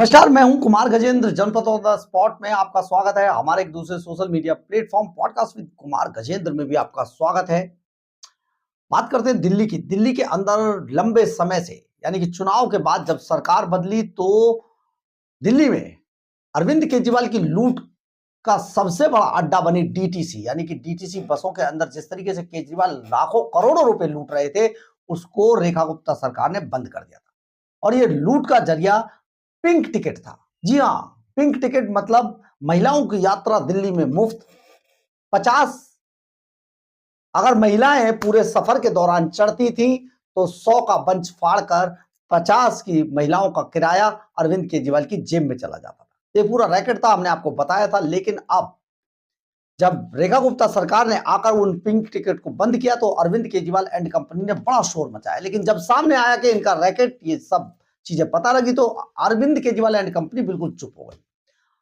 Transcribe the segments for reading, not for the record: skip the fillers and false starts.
नमस्कार, मैं हूं कुमार गजेंद्र। जनपद ऑन द स्पॉट में आपका स्वागत है। हमारे एक दूसरे social media platform podcast with Kumar Gajendra में भी आपका स्वागत है। बात करते हैं दिल्ली की। दिल्ली के अंदर लंबे समय से यानी कि चुनाव के बाद जब सरकार बदली तो दिल्ली में अरविंद केजरीवाल की लूट का सबसे बड़ा अड्डा बनी डीटीसी, यानी कि डीटीसी बसों के अंदर जिस तरीके से केजरीवाल लाखों करोड़ों रुपए लूट रहे थे, उसको रेखा गुप्ता सरकार ने बंद कर दिया था। और ये लूट का जरिया पिंक टिकट था। जी हाँ, पिंक टिकट मतलब महिलाओं की यात्रा दिल्ली में मुफ्त। 50 अगर महिलाएं पूरे सफर के दौरान चढ़ती थी तो 100 का बंच फाड़कर 50 की महिलाओं का किराया अरविंद केजरीवाल की जेब में चला जाता था। ये पूरा रैकेट था, हमने आपको बताया था। लेकिन अब जब रेखा गुप्ता सरकार ने आकर उन पिंक टिकट को बंद किया तो अरविंद केजरीवाल एंड कंपनी ने बड़ा शोर मचाया। लेकिन जब सामने आया कि इनका रैकेट, ये सब चीजें पता लगी तो अरविंद केजरीवाल एंड कंपनी बिल्कुल चुप हो गई।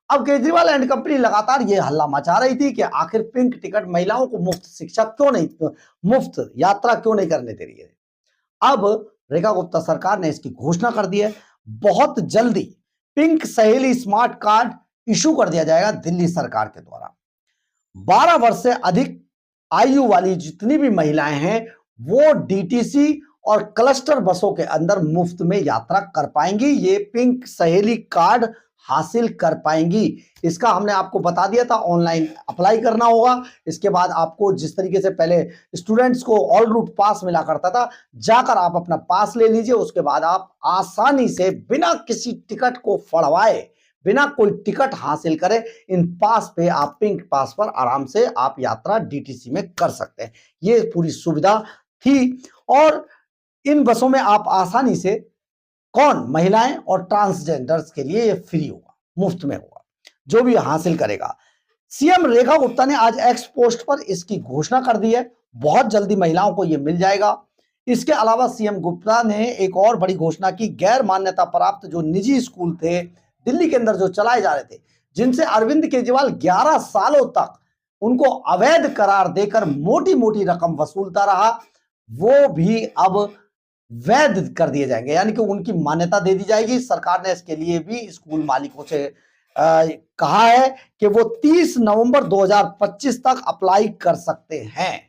अब केजरीवाल एंड कंपनी लगातार ये हल्ला मचा रही थी कि आखिर पिंक टिकट महिलाओं को मुफ्त शिक्षा क्यों नहीं, मुफ्त यात्रा क्यों नहीं करने दे रही है। अब रेखा गुप्ता सरकार ने इसकी घोषणा कर दी है। बहुत जल्दी पिंक सहेली स्मार्ट कार्ड इशू कर दिया जाएगा दिल्ली सरकार के द्वारा। 12 वर्ष से अधिक आयु वाली जितनी भी महिलाएं हैं वो डीटीसी और क्लस्टर बसों के अंदर मुफ्त में यात्रा कर पाएंगी। ये पिंक सहेली कार्ड हासिल कर पाएंगी। इसका हमने आपको बता दिया था, ऑनलाइन अप्लाई करना होगा। इसके बाद आपको जिस तरीके से पहले स्टूडेंट्स को ऑल रूट पास मिला करता था, जाकर आप अपना पास ले लीजिए। उसके बाद आप आसानी से बिना किसी टिकट को फड़वाए, बिना कोई टिकट हासिल करे, इन पास पे आप पिंक पास पर आराम से आप यात्रा डीटीसी में कर सकते हैं। ये पूरी सुविधा थी और इन बसों में आप आसानी से, कौन, महिलाएं और ट्रांसजेंडर्स के लिए ये फ्री होगा, मुफ्त में होगा, जो भी हासिल करेगा। सीएम रेखा गुप्ता ने आज एक्स पोस्ट पर इसकी घोषणा कर दी है। बहुत जल्दी महिलाओं को ये मिल जाएगा। इसके अलावा सीएम गुप्ता ने एक और बड़ी घोषणा की। गैर मान्यता प्राप्त जो निजी स्कूल थे दिल्ली के अंदर जो चलाए जा रहे थे, जिनसे अरविंद केजरीवाल 11 सालों तक उनको अवैध करार देकर मोटी मोटी रकम वसूलता रहा, वो भी अब वैध कर दिए जाएंगे, यानी कि उनकी मान्यता दे दी जाएगी। सरकार ने इसके लिए भी स्कूल मालिकों से कहा है कि वो 30 नवंबर 2025 तक अप्लाई कर सकते हैं।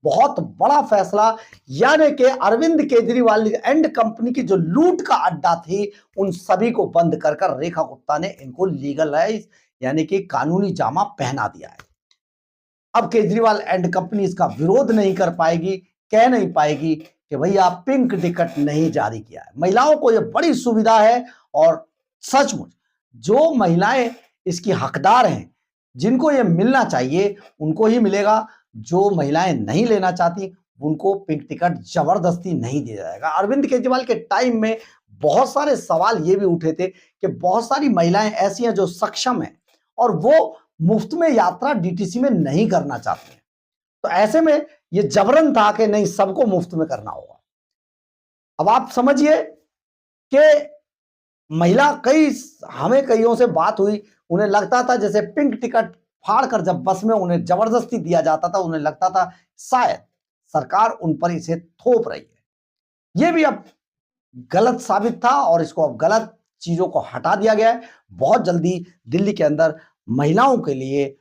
बहुत बड़ा फैसला, यानी कि अरविंद केजरीवाल एंड कंपनी की जो लूट का अड्डा थी उन सभी को बंद कर रेखा गुप्ता ने इनको लीगलाइज यानी कि कानूनी जामा पहना दिया है। अब केजरीवाल एंड कंपनी इसका विरोध नहीं कर पाएगी, कह नहीं पाएगी कि भैया आप पिंक टिकट नहीं जारी किया है। महिलाओं को यह बड़ी सुविधा है और सचमुच जो महिलाएं इसकी हकदार हैं, जिनको यह मिलना चाहिए उनको ही मिलेगा। जो महिलाएं नहीं लेना चाहती उनको पिंक टिकट जबरदस्ती नहीं दिया जाएगा। अरविंद केजरीवाल के टाइम में बहुत सारे सवाल ये भी उठे थे कि बहुत सारी महिलाएं ऐसी हैं जो सक्षम हैं और वो मुफ्त में यात्रा डीटीसी में नहीं करना चाहती हैं। तो ऐसे में ये जबरन था कि नहीं, सबको मुफ्त में करना होगा। अब आप समझिए कि महिला हमें कईयों से बात हुई, उन्हें लगता था जैसे पिंक टिकट फाड़कर जब बस में उन्हें जबरदस्ती दिया जाता था, उन्हें लगता था शायद सरकार उन पर इसे थोप रही है। यह भी अब गलत साबित था और इसको अब गलत चीजों को हटा दिया गया है। बहुत जल्दी दिल्ली के अंदर महिलाओं के लिए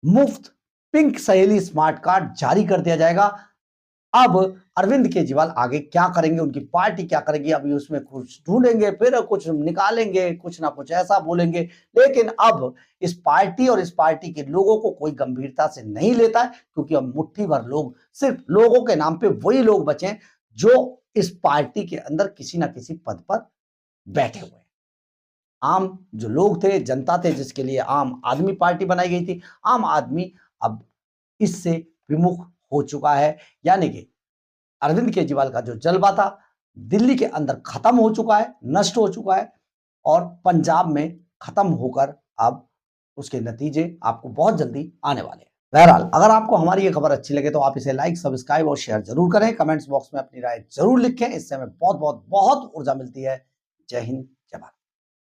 मुफ्त पिंक सहेली स्मार्ट कार्ड जारी कर दिया जाएगा। अब अरविंद केजरीवाल आगे क्या करेंगे, उनकी पार्टी क्या करेगी, अभी उसमें कुछ ढूंढेंगे, फिर कुछ निकालेंगे, कुछ ना कुछ ऐसा बोलेंगे। लेकिन अब इस पार्टी और इस पार्टी के लोगों को कोई गंभीरता से नहीं लेता है, क्योंकि अब मुट्ठी भर लोग, सिर्फ लोगों के नाम पे वही लोग बचे जो इस पार्टी के अंदर किसी ना किसी पद पर बैठे हुए हैं। आम जो लोग थे, जनता थे, जिसके लिए आम आदमी पार्टी बनाई गई थी, आम आदमी अब इससे विमुख हो चुका है। यानी कि अरविंद केजरीवाल का जो जलवा था दिल्ली के अंदर खत्म हो चुका है, नष्ट हो चुका है और पंजाब में खत्म होकर अब उसके नतीजे आपको बहुत जल्दी आने वाले हैं। बहरहाल, अगर आपको हमारी ये खबर अच्छी लगे तो आप इसे लाइक, सब्सक्राइब और शेयर जरूर करें। कमेंट्स बॉक्स में अपनी राय जरूर लिखें, इससे हमें बहुत बहुत बहुत ऊर्जा मिलती है। जय हिंद, जय भारत।